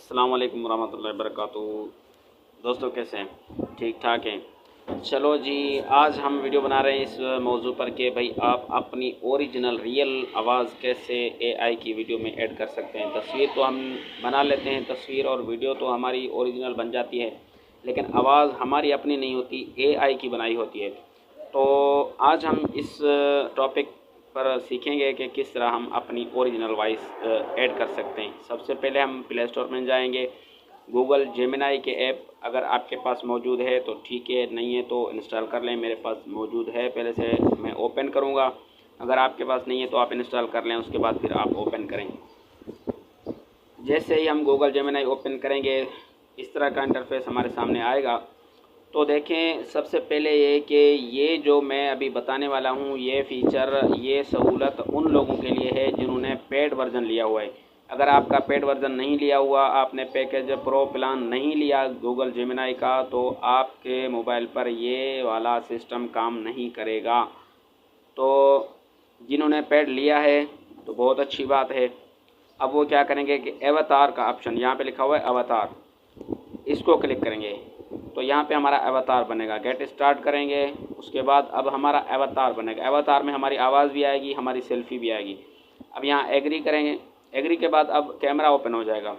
अस्सलाम वालेकुम रहमतुल्लाहि वबरकातुहू। दोस्तों कैसे हैं? ठीक ठाक हैं। चलो जी, आज हम वीडियो बना रहे हैं इस मौजू पर कि भाई आप अपनी ओरिजिनल रियल आवाज़ कैसे एआई की वीडियो में ऐड कर सकते हैं। तस्वीर तो हम बना लेते हैं, तस्वीर और वीडियो तो हमारी ओरिजिनल बन जाती है, लेकिन आवाज़ हमारी अपनी नहीं होती, एआई की बनाई होती है। तो आज हम इस टॉपिक पर सीखेंगे कि किस तरह हम अपनी ओरिजिनल वॉइस ऐड कर सकते हैं। सबसे पहले हम प्ले स्टोर में जाएंगे। गूगल जेमिनाई के ऐप अगर आपके पास मौजूद है तो ठीक है, नहीं है तो इंस्टॉल कर लें। मेरे पास मौजूद है, पहले से मैं ओपन करूँगा। अगर आपके पास नहीं है तो आप इंस्टॉल कर लें, उसके बाद फिर आप ओपन करें। जैसे ही हम गूगल जेमिनाई ओपन करेंगे, इस तरह का इंटरफेस हमारे सामने आएगा। तो देखें, सबसे पहले ये कि ये जो मैं अभी बताने वाला हूँ, ये फ़ीचर, ये सहूलत उन लोगों के लिए है जिन्होंने पेड वर्ज़न लिया हुआ है। अगर आपका पेड वर्ज़न नहीं लिया हुआ, आपने पैकेज प्रो प्लान नहीं लिया गूगल जेमिनाई का, तो आपके मोबाइल पर ये वाला सिस्टम काम नहीं करेगा। तो जिन्होंने पेड लिया है तो बहुत अच्छी बात है। अब वो क्या करेंगे कि अवतार का ऑप्शन यहाँ पे लिखा हुआ है अवतार, इसको क्लिक करेंगे तो यहाँ पे हमारा अवतार बनेगा। गेट स्टार्ट करेंगे, उसके बाद अब हमारा अवतार बनेगा। अवतार में हमारी आवाज़ भी आएगी, हमारी सेल्फी भी आएगी। अब यहाँ एग्री करेंगे। एग्री के बाद अब कैमरा ओपन हो जाएगा।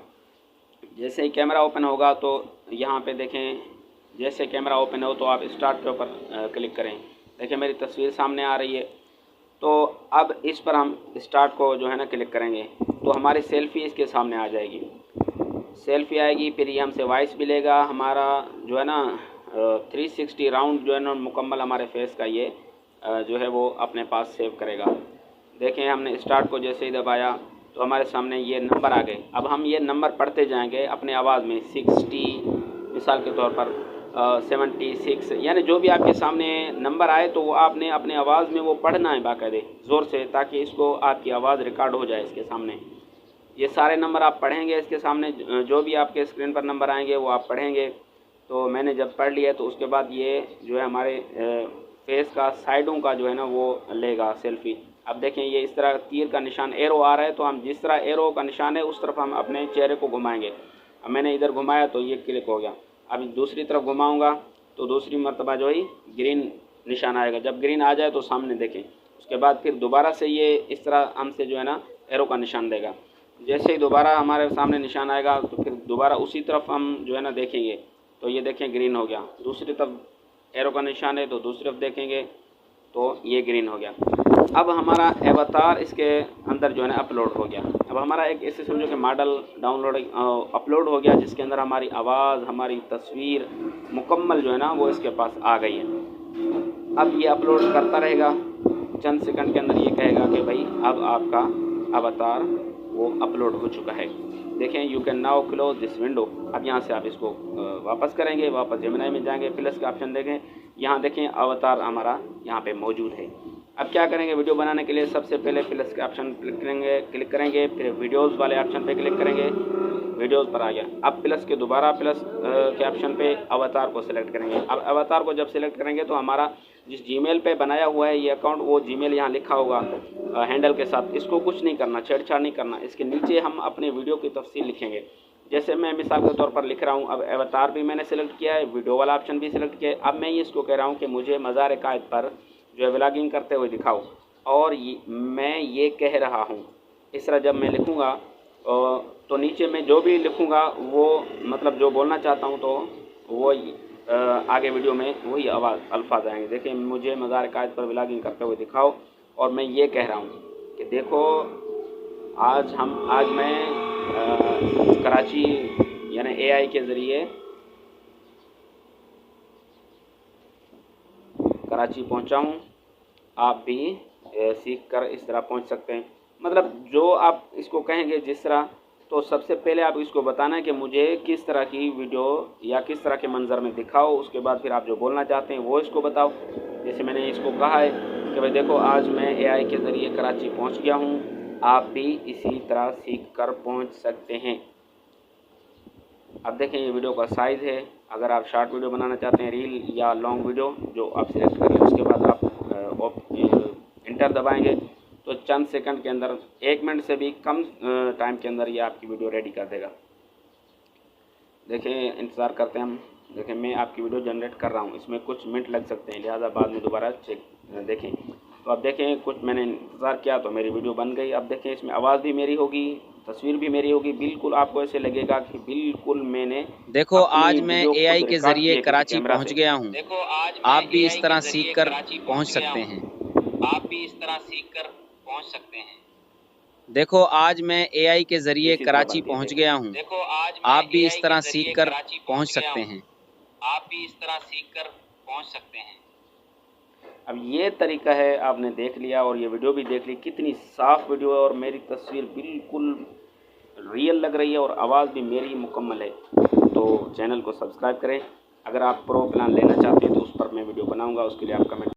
जैसे ही कैमरा ओपन होगा तो यहाँ पे देखें, जैसे कैमरा ओपन हो तो आप स्टार्ट के ऊपर क्लिक करें। देखें मेरी तस्वीर सामने आ रही है। तो अब इस पर हम स्टार्ट को जो है ना क्लिक करेंगे तो हमारी सेल्फी इसके सामने आ जाएगी। सेल्फी आएगी, फिर ये हमसे वॉइस भी लेगा। हमारा जो है ना 360 राउंड जो है ना मुकम्मल हमारे फेस का ये जो है वो अपने पास सेव करेगा। देखें, हमने स्टार्ट को जैसे ही दबाया तो हमारे सामने ये नंबर आ गए। अब हम ये नंबर पढ़ते जाएंगे अपने आवाज़ में। 60 मिसाल के तौर पर 76, यानी जो भी आपके सामने नंबर आए तो वो आपने अपने आवाज़ में वो पढ़ना है बाकायदे ज़ोर से, ताकि इसको आपकी आवाज़ रिकॉर्ड हो जाए इसके सामने। ये सारे नंबर आप पढ़ेंगे इसके सामने, जो भी आपके स्क्रीन पर नंबर आएंगे वो आप पढ़ेंगे। तो मैंने जब पढ़ लिया तो उसके बाद ये जो है हमारे फेस का साइडों का जो है ना वो लेगा सेल्फी। अब देखें, ये इस तरह तीर का निशान एरो आ रहा है, तो हम जिस तरह एरो का निशान है उस तरफ हम अपने चेहरे को घुमाएंगे। अब मैंने इधर घुमाया तो ये क्लिक हो गया। अब दूसरी तरफ घुमाऊँगा तो दूसरी मरतबा जो है ग्रीन निशान आएगा। जब ग्रीन आ जाए तो सामने देखें, उसके बाद फिर दोबारा से ये इस तरह हमसे जो है ना एरो का निशान देगा। जैसे ही दोबारा हमारे सामने निशान आएगा तो फिर दोबारा उसी तरफ हम जो है ना देखेंगे तो ये देखें ग्रीन हो गया। दूसरी तरफ एरो का निशान है तो दूसरी तरफ देखेंगे तो ये ग्रीन हो गया। अब हमारा अवतार इसके अंदर जो है ना अपलोड हो गया। अब हमारा एक ऐसे समझो कि मॉडल डाउनलोड अपलोड हो गया, जिसके अंदर हमारी आवाज़, हमारी तस्वीर मुकम्मल जो है ना वो इसके पास आ गई है। अब ये अपलोड करता रहेगा, चंद सेकंड के अंदर ये कहेगा कि भाई अब आपका अवतार वो अपलोड हो चुका है। देखें, you can now close this window. अब यहाँ से आप इसको वापस करेंगे, वापस जेमिनाई में जाएंगे, प्लस का ऑप्शन देखें, यहाँ देखें अवतार हमारा यहाँ पे मौजूद है। अब क्या करेंगे, वीडियो बनाने के लिए सबसे पहले प्लस के ऑप्शन क्लिक करेंगे, फिर वीडियोज़ वाले ऑप्शन पे क्लिक करेंगे। वीडियोज़ पर आ गया। अब प्लस के दोबारा प्लस के ऑप्शन पे अवतार को सिलेक्ट करेंगे। अब अवतार को जब सिलेक्ट करेंगे तो हमारा जिस जीमेल पे बनाया हुआ है ये अकाउंट, वो जीमेल यहाँ लिखा होगा हैंडल के साथ। इसको कुछ नहीं करना, छेड़छाड़ नहीं करना। इसके नीचे हम अपने वीडियो की तफसील लिखेंगे। जैसे मैं मिसाल के तौर पर लिख रहा हूँ, अब अवतार भी मैंने सेलेक्ट किया है, वीडियो वाला ऑप्शन भी सिलेक्ट किया है। अब मैं इसको कह रहा हूँ कि मुझे मज़ार कायद पर जो है व्लॉगिंग करते हुए दिखाओ, और मैं ये कह रहा हूँ। इस तरह जब मैं लिखूँगा तो नीचे में जो भी लिखूँगा वो मतलब जो बोलना चाहता हूँ तो वो आगे वीडियो में वही आवाज़ अल्फाज आएंगे। देखिए, मुझे मज़ार कायद पर व्लॉगिंग करते हुए दिखाओ, और मैं ये कह रहा हूँ कि देखो आज मैं कराची यानी एआई के ज़रिए कराची पहुँचा हूँ। आप भी सीख कर इस तरह पहुँच सकते हैं। मतलब जो आप इसको कहेंगे जिस तरह, तो सबसे पहले आप इसको बताना है कि मुझे किस तरह की वीडियो या किस तरह के मंजर में दिखाओ। उसके बाद फिर आप जो बोलना चाहते हैं वो इसको बताओ। जैसे मैंने इसको कहा है कि भाई देखो, आज मैं एआई के ज़रिए कराची पहुंच गया हूं, आप भी इसी तरह सीख कर पहुँच सकते हैं। अब देखें, ये वीडियो का साइज़ है। अगर आप शॉर्ट वीडियो बनाना चाहते हैं, रील या लॉन्ग वीडियो, जो आप सिलेक्ट कर लें, उसके बाद आप इंटर दबाएंगे तो चंद सेकंड के अंदर, 1 मिनट से भी कम टाइम के अंदर ये आपकी वीडियो रेडी कर देगा। देखें, इंतज़ार करते हैं हम। देखें, मैं आपकी वीडियो जनरेट कर रहा हूँ, इसमें कुछ मिनट लग सकते हैं, लिहाजा बाद में दोबारा चेक देखें। तो अब देखें, कुछ मैंने इंतज़ार किया तो मेरी वीडियो बन गई। अब देखें, इसमें आवाज़ भी मेरी होगी, तस्वीर भी मेरी होगी। बिल्कुल आपको ऐसे लगेगा कि बिल्कुल मैंने देखो आज अपनी मैं वीडियो एआई खुद के रिकॉर्ड की ज़रिए है किसी कराची कैमरा पहुंच से। गया हूं। देखो, आज मैं आप भी इस एआई के तरह सीख ज़रिए कर कराची पहुंच पहुंच गया सकते हैं। हूँ। आप भी इस तरह सीख कर पहुंच सकते हैं। देखो आज मैं एआई के ज़रिए इसी तरह कराची बनती है। पहुंच देखें, गया हूं। देखो, आज मैं आप भी इस एआई के तरह सीख ज़रिए कर कराची पहुंच पहुंच गया सकते हूँ। हैं। आप भी इस तरह सीख कर पहुंच सकते हैं। अब ये तरीका है, आपने देख लिया और ये वीडियो भी देख ली, कितनी साफ़ वीडियो है और मेरी तस्वीर बिल्कुल रियल लग रही है और आवाज़ भी मेरी मुकम्मल है। तो चैनल को सब्सक्राइब करें। अगर आप प्रो प्लान लेना चाहते हैं तो उस पर मैं वीडियो बनाऊंगा, उसके लिए आप कमेंट